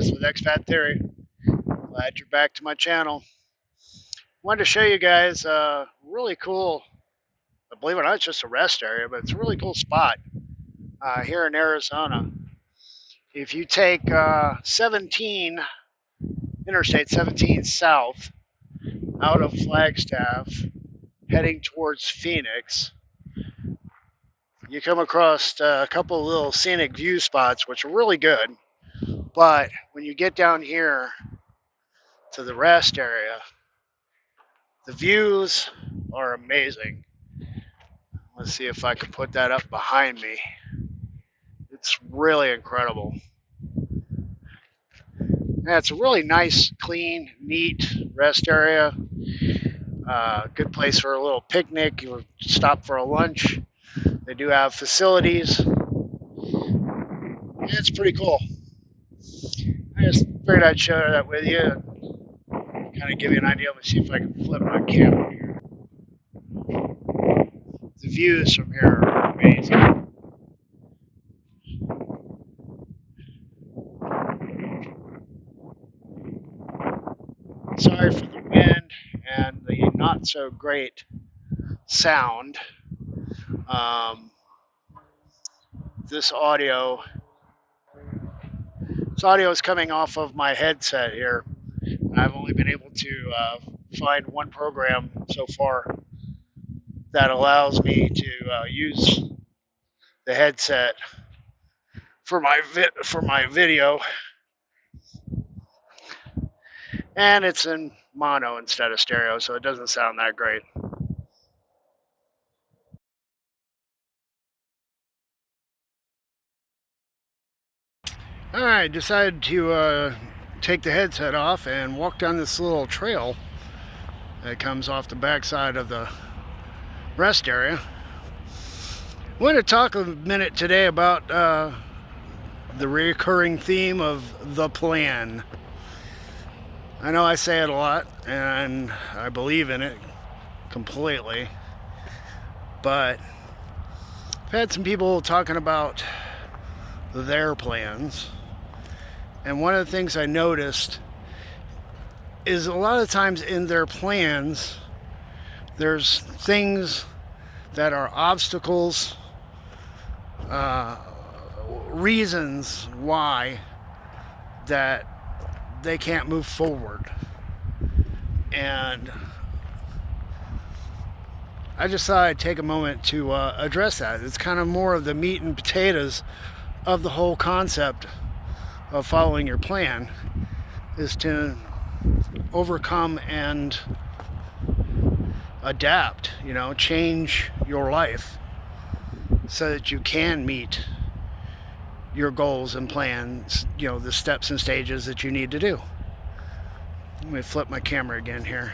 Chris with X-Fat Theory. Glad you're back to my channel. Wanted to show you guys a really cool, believe it or not, it's just a rest area, but it's a really cool spot here in Arizona. If you take Interstate 17 south out of Flagstaff, heading towards Phoenix, you come across a couple of little scenic view spots, which are really good. But when you get down here to the rest area, the views are amazing. Let's see if I can put that up behind me. It's really incredible. Yeah, it's a really nice, clean, neat rest area. Good place for a little picnic. You stop for a lunch. They do have facilities. Yeah, it's pretty cool. I just figured I'd share that with you and kind of give you an idea. Let me see if I can flip my camera here. The views from here are amazing. Sorry for the wind and the not so great sound. This audio is coming off of my headset here. I've only been able to find one program so far that allows me to use the headset for my video, and it's in mono instead of stereo, so it doesn't sound that great. Alright, decided to take the headset off and walk down this little trail that comes off the backside of the rest area. I want to talk a minute today about the recurring theme of the plan. I know I say it a lot, and I believe in it completely, but I've had some people talking about their plans, and one of the things I noticed is a lot of times in their plans there's things that are obstacles, reasons why that they can't move forward. And I just thought I'd take a moment to address that. It's kind of more of the meat and potatoes of the whole concept of following your plan, is to overcome and adapt, change your life so that you can meet your goals and plans, the steps and stages that you need to do. Let me flip my camera again here.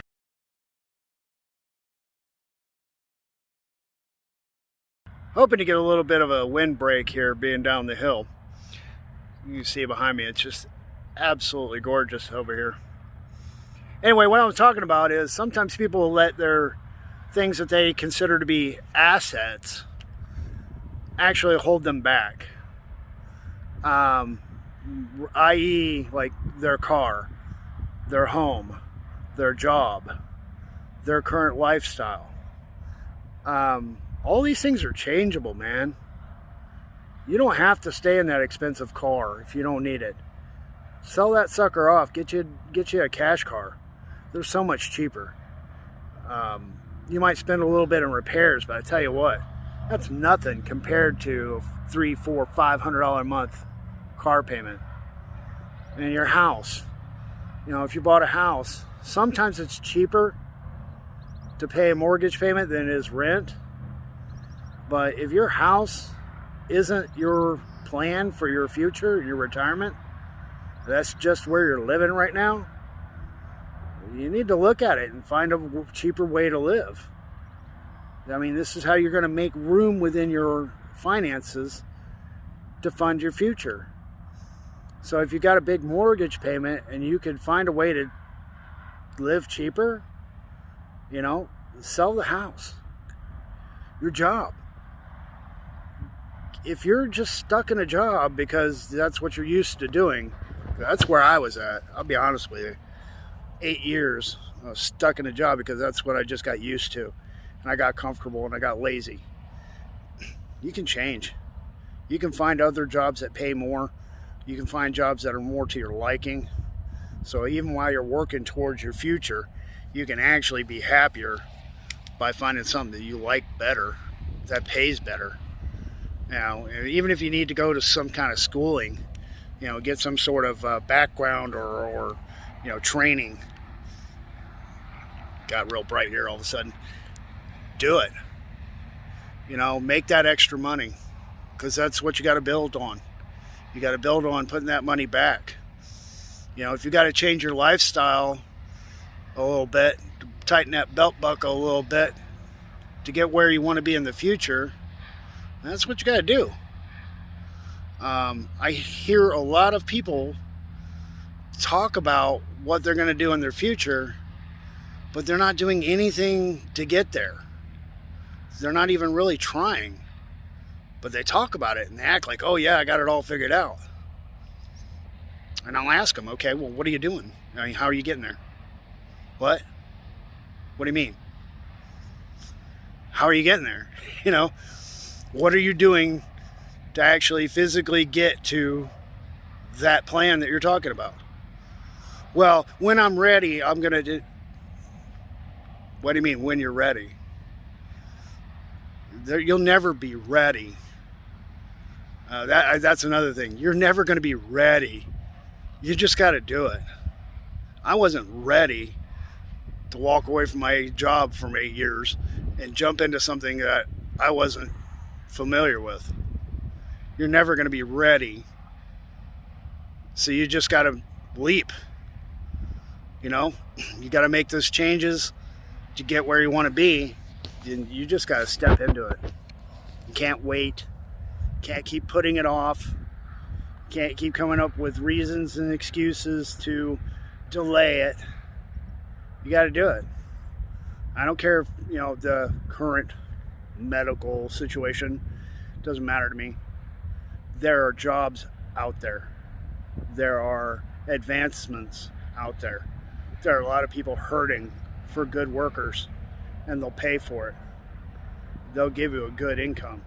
Hoping to get a little bit of a wind break here being down the hill. You can see behind me, it's just absolutely gorgeous over here. Anyway, what I was talking about is sometimes people will let their things that they consider to be assets actually hold them back. I.e. like their car, their home, their job, their current lifestyle. All these things are changeable, man. You don't have to stay in that expensive car if you don't need it. Sell that sucker off. Get you a cash car. They're so much cheaper. You might spend a little bit in repairs, but I tell you what, that's nothing compared to $300, $400, $500 a month car payment. And your house, if you bought a house, sometimes it's cheaper to pay a mortgage payment than it is rent. But if your house isn't your plan for your future, your retirement, that's just where you're living right now, you need to look at it and find a cheaper way to live. I mean, this is how you're going to make room within your finances to fund your future. So if you got a big mortgage payment and you can find a way to live cheaper, sell the house, your job. If you're just stuck in a job because that's what you're used to doing, That's where I was at. I'll be honest with you. 8 years I was stuck in a job because that's what I just got used to. And I got comfortable and I got lazy. You can change. You can find other jobs that pay more. You can find jobs that are more to your liking. So even while you're working towards your future, you can actually be happier by finding something that you like better, that pays better. You know, even if you need to go to some kind of schooling, you know, get some sort of background or you know, training. Got real bright here all of a sudden. Do it. You know, make that extra money, because that's what you got to build on. You got to build on putting that money back. You know, if you got to change your lifestyle a little bit, tighten that belt buckle a little bit to get where you want to be in the future, that's what you got to do. I hear a lot of people talk about what they're going to do in their future, but they're not doing anything to get there. They're not even really trying, but they talk about it and they act like, oh yeah, I got it all figured out. And I'll ask them, okay, well, what are you doing? I mean, how are you getting there? What? What do you mean? How are you getting there? You know, what are you doing to actually physically get to that plan that you're talking about? Well, when I'm ready, I'm going to do... What do you mean, when you're ready? You'll never be ready. That's another thing. You're never going to be ready. You just got to do it. I wasn't ready to walk away from my job for 8 years and jump into something that I wasn't familiar with. You're never going to be ready. So you just got to leap. You know, you got to make those changes to get where you want to be. You just got to step into it. You can't wait. Can't keep putting it off. Can't keep coming up with reasons and excuses to delay it. You got to do it. I don't care if, you know, the current medical situation, doesn't matter to me. There are jobs out there. There are advancements out there. There are a lot of people hurting for good workers, and they'll pay for it. They'll give you a good income.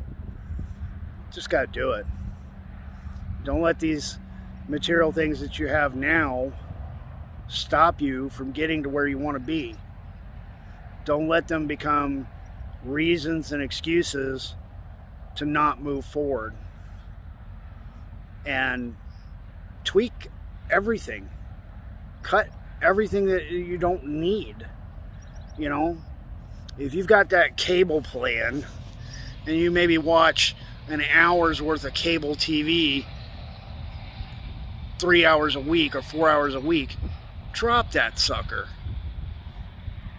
Just got to do it. Don't let these material things that you have now stop you from getting to where you want to be. Don't let them become reasons and excuses to not move forward. And tweak everything. Cut everything that you don't need. You know, if you've got that cable plan and you maybe watch an hour's worth of cable TV 3 hours a week or 4 hours a week, drop that sucker.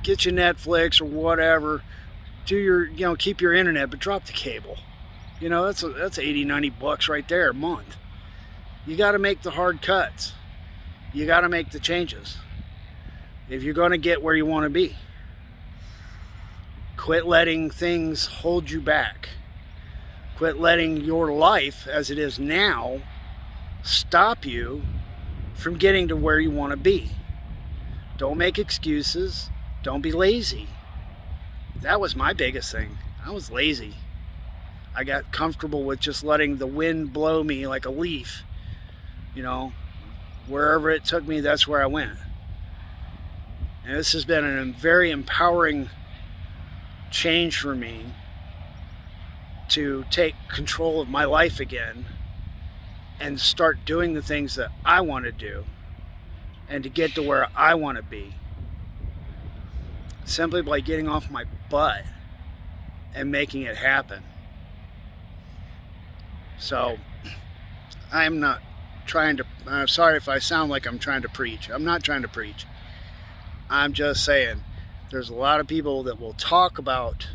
Get your Netflix or whatever. Do your, you know, keep your internet, but drop the cable. You know, that's $80-$90 right there a month. You got to make the hard cuts. You got to make the changes if you're going to get where you want to be. Quit letting things hold you back. Quit letting your life as it is now stop you from getting to where you want to be. Don't make excuses. Don't be lazy. That was my biggest thing. I was lazy. I got comfortable with just letting the wind blow me like a leaf. You know, wherever it took me, that's where I went. And this has been a very empowering change for me to take control of my life again and start doing the things that I want to do and to get to where I want to be. Simply by getting off my butt and making it happen. So, I'm not trying to, I'm sorry if I sound like I'm trying to preach. I'm not trying to preach. I'm just saying there's a lot of people that will talk about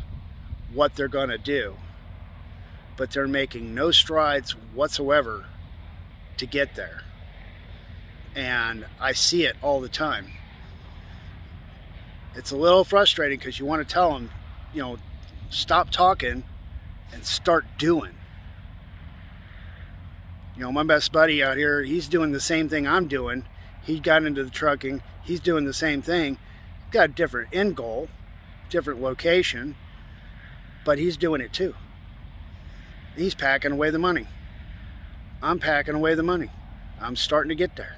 what they're going to do, but they're making no strides whatsoever to get there. And I see it all the time. It's a little frustrating because you want to tell them, you know, stop talking and start doing. You know, my best buddy out here, he's doing the same thing I'm doing. He got into the trucking. He's doing the same thing. Got a different end goal, different location, but he's doing it too. He's packing away the money. I'm packing away the money. I'm starting to get there.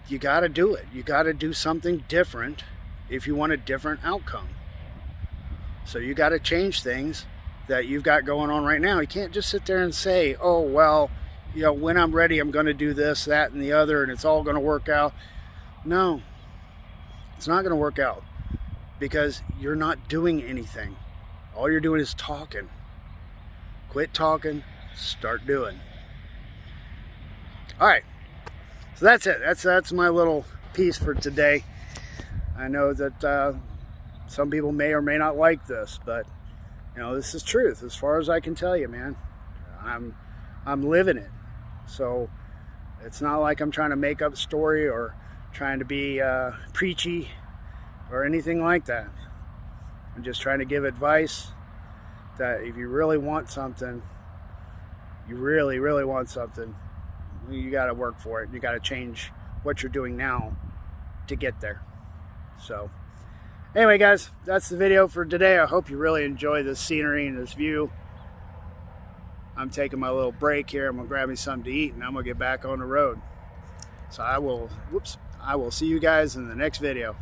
You got to do it. You got to do something different if you want a different outcome. So you got to change things that you've got going on right now. You can't just sit there and say, oh, well, you know, when I'm ready, I'm going to do this, that, and the other, and it's all going to work out. No, it's not going to work out because you're not doing anything. All you're doing is talking. Quit talking, start doing. All right, so that's it. That's my little piece for today. I know that some people may or may not like this, but you know, this is truth as far as I can tell you, man. I'm living it. So it's not like I'm trying to make up a story or trying to be preachy or anything like that. I'm just trying to give advice that if you really want something, you really, really want something, you got to work for it. You got to change what you're doing now to get there. So anyway, guys, that's the video for today. I hope you really enjoy this scenery and this view. I'm taking my little break here. I'm gonna grab me something to eat and I'm gonna get back on the road. So I will see you guys in the next video.